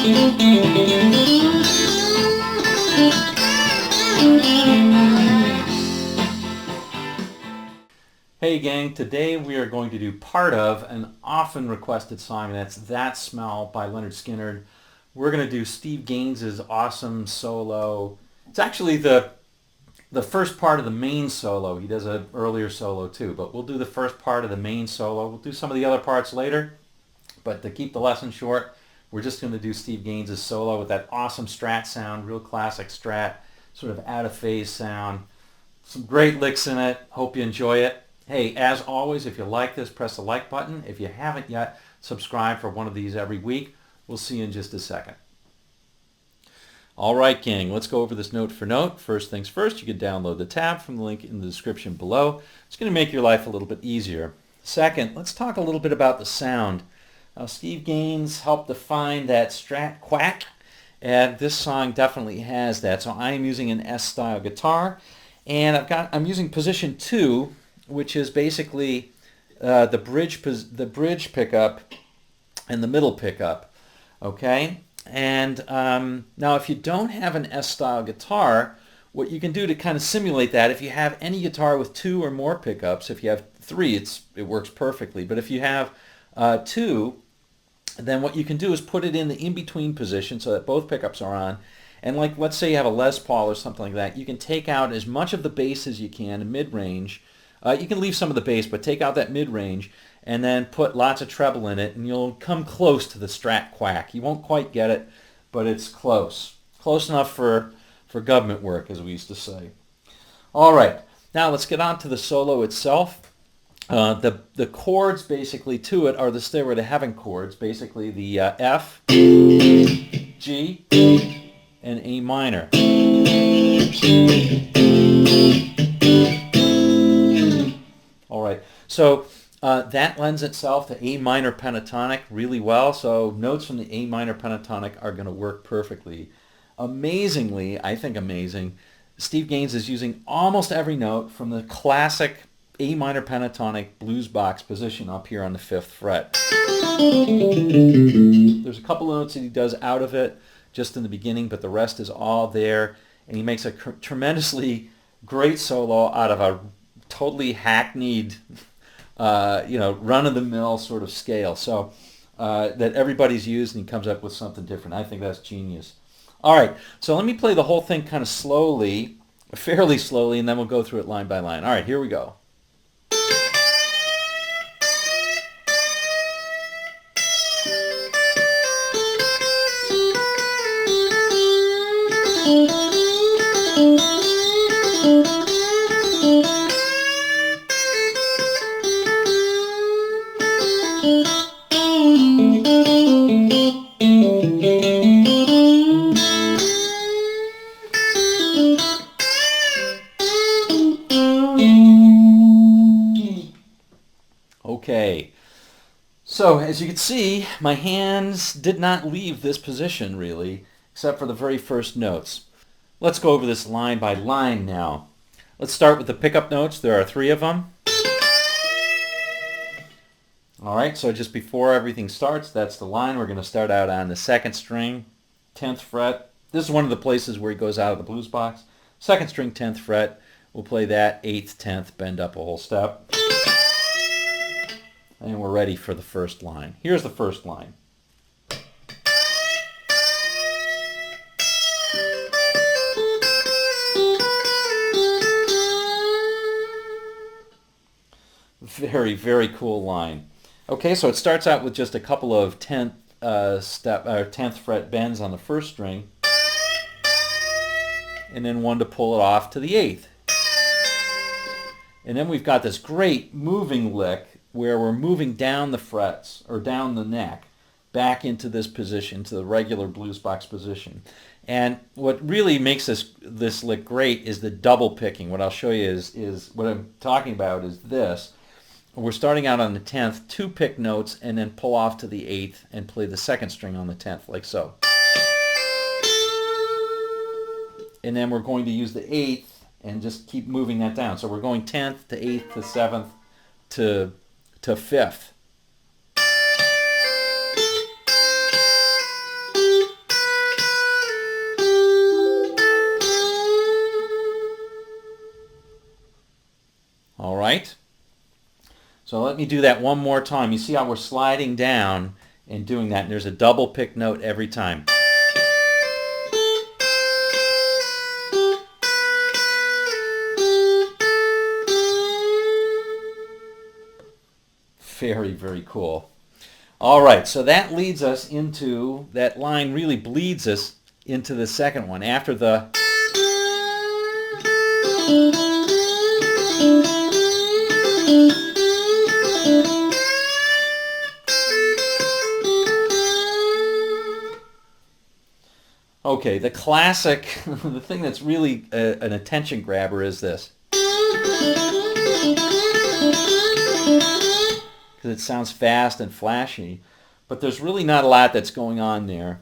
Hey gang, today we are going to do part of an often requested song, and that's That Smell by Lynyrd Skynyrd. We're going to do Steve Gaines's awesome solo. It's actually the first part of the main solo. He does an earlier solo too, but we'll do the first part of the main solo. We'll do some of the other parts later, but to keep the lesson short, we're just going to do Steve Gaines's solo with that awesome Strat sound, real classic Strat, sort of out of phase sound. Some great licks in it. Hope you enjoy it. Hey, as always, if you like this, press the like button. If you haven't yet, subscribe for one of these every week. We'll see you in just a second. All right, gang, let's go over this note for note. First things first, you can download the tab from the link in the description below. It's going to make your life a little bit easier. Second, let's talk a little bit about the sound. Steve Gaines helped define that Strat quack, and this song definitely has that. So I am using an S-style guitar, and I'm using position 2, which is basically the bridge pickup and the middle pickup. Okay, and now if you don't have an S-style guitar, what you can do to kind of simulate that, if you have any guitar with 2 or more pickups, if you have 3, it works perfectly. But if you have 2, then what you can do is put it in the in-between position so that both pickups are on. And like, let's say you have a Les Paul or something like that, you can take out as much of the bass as you can in mid-range. You can leave some of the bass, but take out that mid-range and then put lots of treble in it, and you'll come close to the Strat quack. You won't quite get it, but it's close. Close enough for government work, as we used to say. All right, now let's get on to the solo itself. The chords basically to it are the Stairway to Heaven chords, basically the F, G, and A minor. All right, so that lends itself to A minor pentatonic really well, so notes from the A minor pentatonic are going to work perfectly. Amazingly, I think amazing, Steve Gaines is using almost every note from the classic A minor pentatonic blues box position up here on the 5th fret. There's a couple of notes that he does out of it just in the beginning, but the rest is all there, and he makes a tremendously great solo out of a totally hackneyed, run-of-the-mill sort of scale. So that everybody's used, and he comes up with something different. I think that's genius. All right, so let me play the whole thing kind of slowly, fairly slowly, and then we'll go through it line by line. All right, here we go. Okay, so as you can see, my hands did not leave this position really, except for the very first notes. Let's go over this line by line now. Let's start with the pickup notes. There are 3 of them. All right, so just before everything starts, that's the line. We're going to start out on the 2nd string, 10th fret. This is one of the places where he goes out of the blues box. 2nd string, 10th fret. We'll play that 8th, 10th, bend up a whole step. And we're ready for the first line. Here's the first line. Very, very cool line. Okay, so it starts out with just a couple of 10th fret bends on the 1st string, and then one to pull it off to the 8th. And then we've got this great moving lick where we're moving down the frets, or down the neck, back into this position, to the regular blues box position. And what really makes this lick great is the double picking. What I'll show you is what I'm talking about is this. We're starting out on the 10th, 2 pick notes, and then pull off to the 8th and play the 2nd string on the 10th, like so. And then we're going to use the 8th and just keep moving that down. So we're going 10th to 8th to 7th to 5th. let me do that one more time. You see how we're sliding down and doing that, and there's a double pick note every time. Very, very cool. All right, so that leads us into, that line really bleeds us into the second one. After the okay, the classic, the thing that's really an attention grabber is this. Because it sounds fast and flashy, but there's really not a lot that's going on there.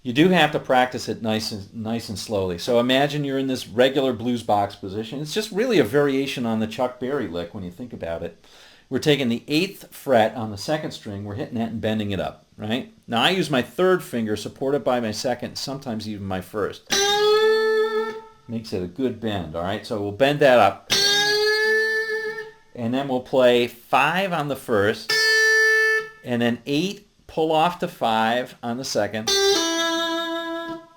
You do have to practice it nice and slowly. So imagine you're in this regular blues box position. It's just really a variation on the Chuck Berry lick when you think about it. We're taking the 8th fret on the 2nd string, we're hitting that and bending it up, right? Now I use my 3rd finger supported by my 2nd, sometimes even my 1st. Makes it a good bend, all right? So we'll bend that up. And then we'll play 5 on the 1st, and then 8, pull off to 5 on the 2nd,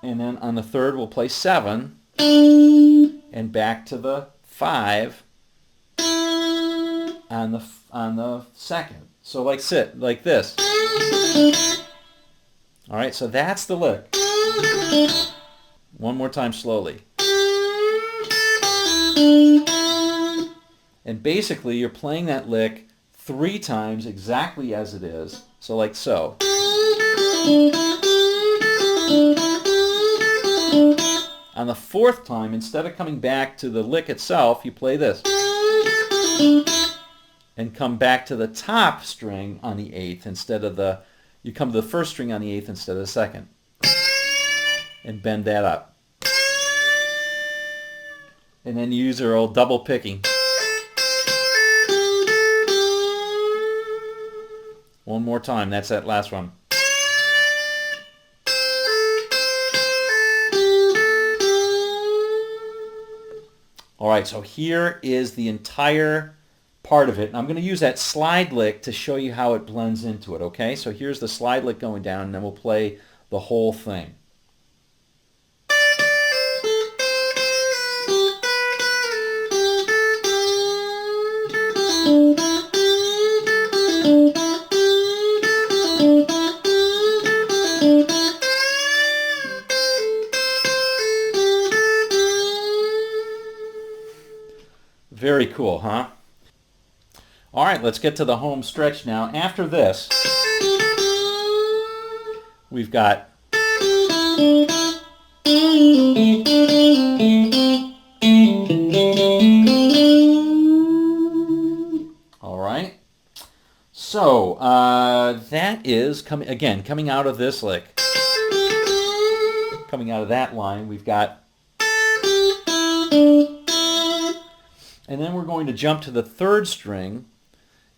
and then on the 3rd we'll play 7, and back to the 5 on the 2nd. So like this. All right, so that's the lick. One more time slowly. And basically, you're playing that lick 3 times exactly as it is. So like so. On the 4th time, instead of coming back to the lick itself, you play this. And come back to the top string on the 8th instead of the, you come to the 1st string on the 8th instead of the 2nd. And bend that up. And then you use your old double picking. One more time, that's that last one. All right, so here is the entire part of it. And I'm going to use that slide lick to show you how it blends into it, okay? So here's the slide lick going down, and then we'll play the whole thing. Very cool, huh? All right, let's get to the home stretch now. After this, we've got all right. So that is coming out of this lick, coming out of that line, we've got. And then we're going to jump to the 3rd string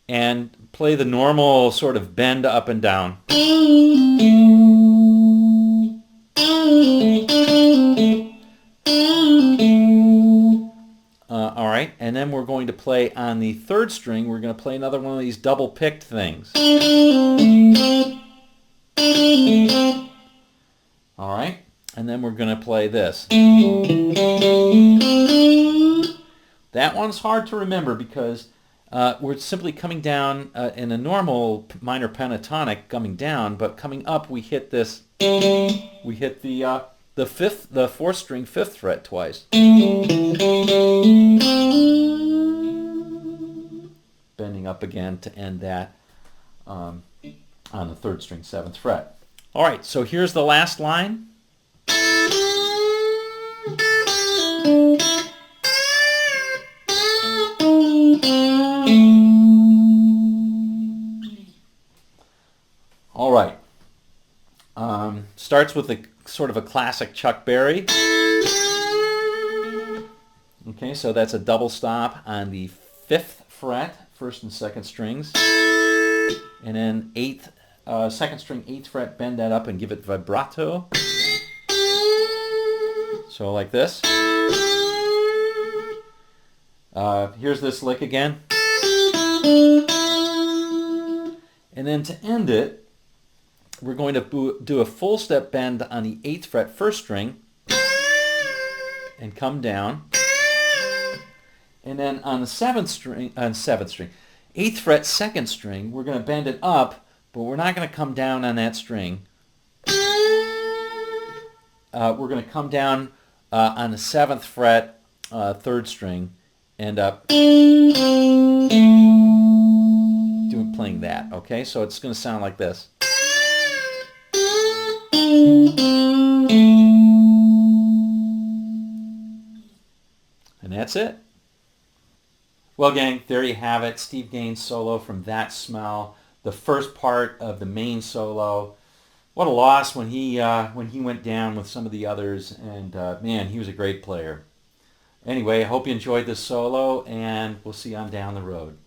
and play the normal sort of bend up and down. All right, and then we're going to play on the 3rd string, we're going to play another one of these double picked things. All right, and then we're going to play this. That one's hard to remember because we're simply coming down in a normal minor pentatonic coming down, but coming up we hit this. We hit the 4th string 5th fret twice. Bending up again to end that on the 3rd string 7th fret. All right, so here's the last line. All right. Starts with a sort of a classic Chuck Berry. Okay, so that's a double stop on the 5th fret, 1st and 2nd strings, and then 2nd string 8th fret, bend that up and give it vibrato. So like this. Here's this lick again. And then to end it, we're going to do a full step bend on the 8th fret 1st string and come down. And then on the 7th string, 8th fret 2nd string, we're going to bend it up, but we're not going to come down on that string. We're going to come down on the 7th fret 3rd string and playing that. Okay, so it's going to sound like this. And that's it. Well, gang, there you have it. Steve Gaines' solo from That Smell, the first part of the main solo. What a loss when he went down with some of the others, and man, he was a great player. Anyway, I hope you enjoyed this solo, and we'll see you on down the road.